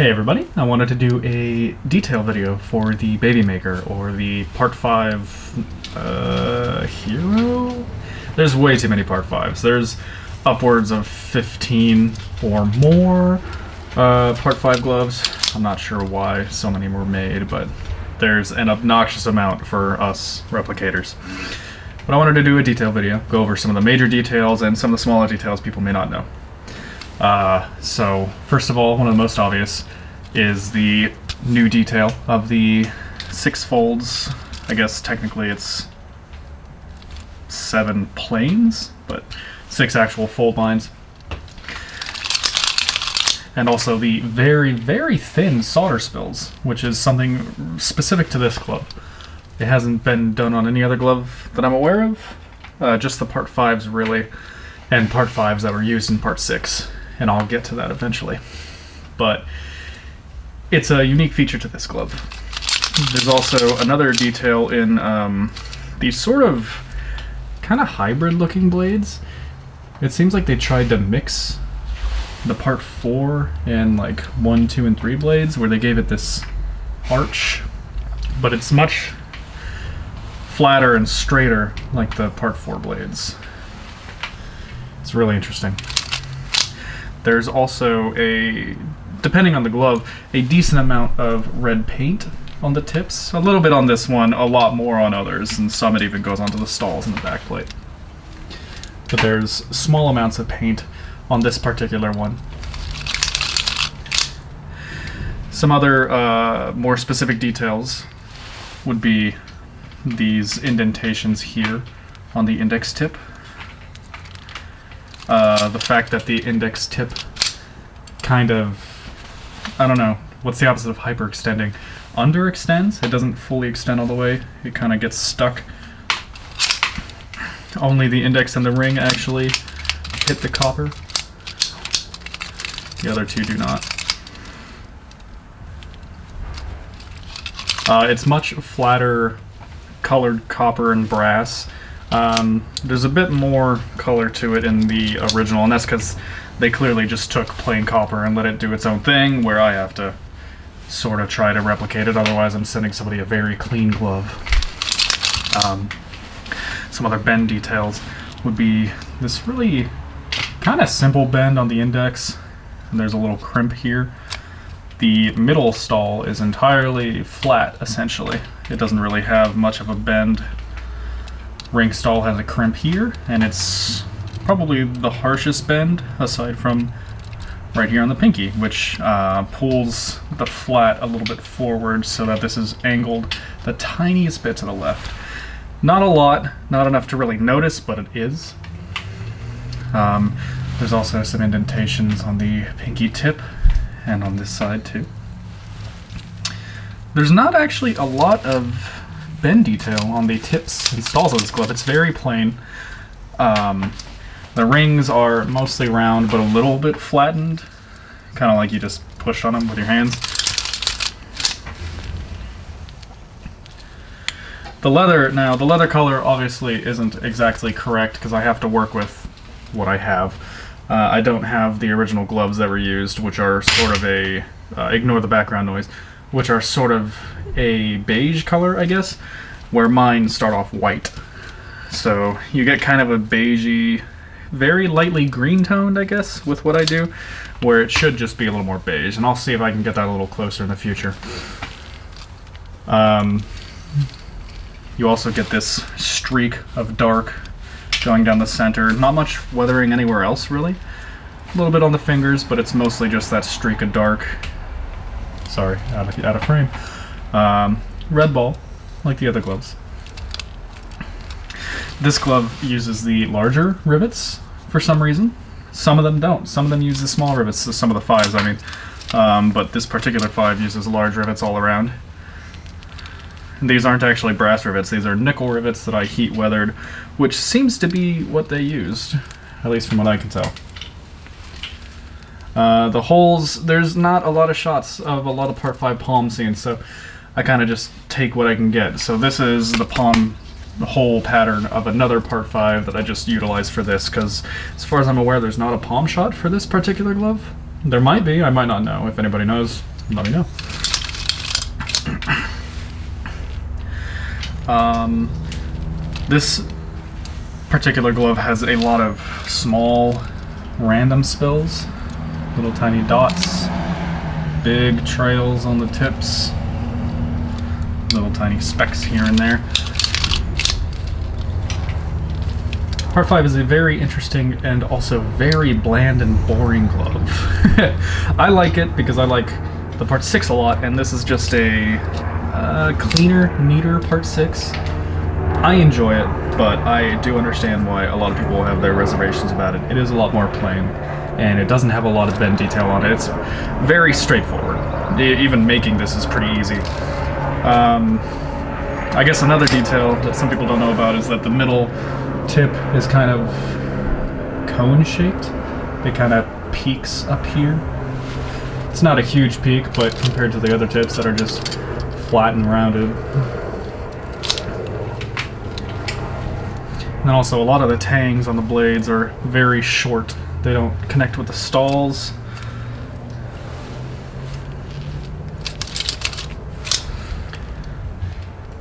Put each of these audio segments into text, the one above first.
Hey everybody, I wanted to do a detail video for the Babymaker, or the Part 5 Hero? There's way too many Part 5s. There's upwards of 15 or more Part 5 gloves. I'm not sure why so many were made, but there's an obnoxious amount for us replicators. But I wanted to do a detail video, go over some of the major details and some of the smaller details people may not know. So, first of all, one of the most obvious is the new detail of the 6 folds. I guess technically it's 7 planes, but 6 actual fold lines. And also the very, very thin solder spills, which is something specific to this glove. It hasn't been done on any other glove that I'm aware of, just the Part 5s really, and Part 5s that were used in Part 6. And I'll get to that eventually. But it's a unique feature to this glove. There's also another detail in these sort of kind of hybrid looking blades. It seems like they tried to mix the Part 4 and like 1, 2, and 3 blades, where they gave it this arch, but it's much flatter and straighter like the Part 4 blades. It's really interesting. There's also depending on the glove, a decent amount of red paint on the tips. A little bit on this one, a lot more on others, and some it even goes onto the stalls in the back plate. But there's small amounts of paint on this particular one. Some other more specific details would be these indentations here on the index tip. The fact that the index tip kind of, I don't know, what's the opposite of hyperextending? Underextends? It doesn't fully extend all the way. It kind of gets stuck. Only the index and the ring actually hit the copper. The other two do not. It's much flatter colored copper and brass. There's a bit more color to it in the original, and that's because they clearly just took plain copper and let it do its own thing, where I have to sort of try to replicate it, otherwise I'm sending somebody a very clean glove. Some other bend details would be this really kind of simple bend on the index, and there's a little crimp here. The middle stall is entirely flat, essentially. It doesn't really have much of a bend. Ring stall has a crimp here, and it's probably the harshest bend aside from right here on the pinky, which pulls the flat a little bit forward so that this is angled the tiniest bit to the left. Not a lot, not enough to really notice, but it is. There's also some indentations on the pinky tip and on this side too. There's not actually a lot of bend detail on the tips and stalls of this glove. It's very plain. The rings are mostly round but a little bit flattened, kind of like you just push on them with your hands. The leather color obviously isn't exactly correct because I have to work with what I have. I don't have the original gloves that were used, which are sort of a, ignore the background noise, which are sort of a beige color, I guess, where mine start off white. So you get kind of a beigey, very lightly green toned, I guess, with what I do, where it should just be a little more beige, and I'll see if I can get that a little closer in the future. You also get this streak of dark going down the center. Not much weathering anywhere else, really. A little bit on the fingers, but it's mostly just that streak of dark. Sorry, out of frame. Red ball, like the other gloves. This glove uses the larger rivets for some reason. Some of them don't. Some of them use the small rivets, so some of the 5s, I mean. But this particular 5 uses large rivets all around. And these aren't actually brass rivets, these are nickel rivets that I heat weathered, which seems to be what they used, at least from what I can tell. The holes, there's not a lot of shots of a lot of Part 5 palm scenes, so I kind of just take what I can get. So this is the palm hole pattern of another Part 5 that I just utilized for this, because as far as I'm aware, there's not a palm shot for this particular glove. There might be, I might not know. If anybody knows, let me know. This particular glove has a lot of small random spills, little tiny dots, big trails on the tips, little tiny specks here and there. Part 5 is a very interesting and also very bland and boring glove. I like it because I like the Part 6 a lot, and this is just a cleaner, neater Part 6. I enjoy it, but I do understand why a lot of people have their reservations about it. It is a lot more plain, and it doesn't have a lot of bend detail on it. It's very straightforward. Even making this is pretty easy. I guess another detail that some people don't know about is that the middle tip is kind of cone-shaped. It kind of peaks up here. It's not a huge peak, but compared to the other tips that are just flat and rounded. And then also a lot of the tangs on the blades are very short. They don't connect with the stalls.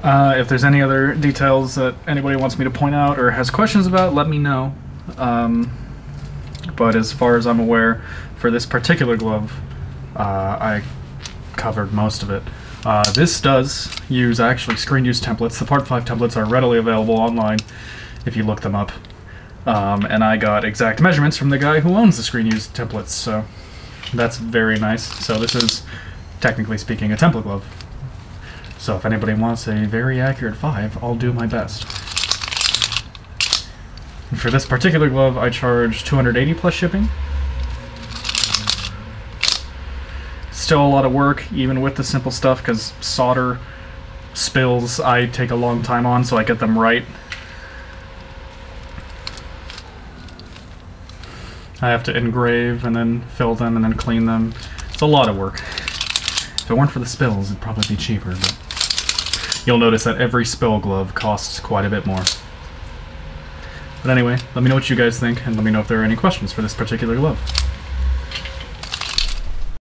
If there's any other details that anybody wants me to point out or has questions about, let me know. But as far as I'm aware, for this particular glove, I covered most of it. This does use actually screen use templates. The Part 5 templates are readily available online if you look them up. And I got exact measurements from the guy who owns the screen use templates, so that's very nice. So this is, technically speaking, a template glove. So if anybody wants a very accurate 5, I'll do my best. And for this particular glove, I charge $280 plus shipping. Still a lot of work, even with the simple stuff, because solder spills I take a long time on, so I get them right. I have to engrave and then fill them and then clean them. It's a lot of work. If it weren't for the spills, it'd probably be cheaper, but you'll notice that every spill glove costs quite a bit more. But anyway, let me know what you guys think, and let me know if there are any questions for this particular glove.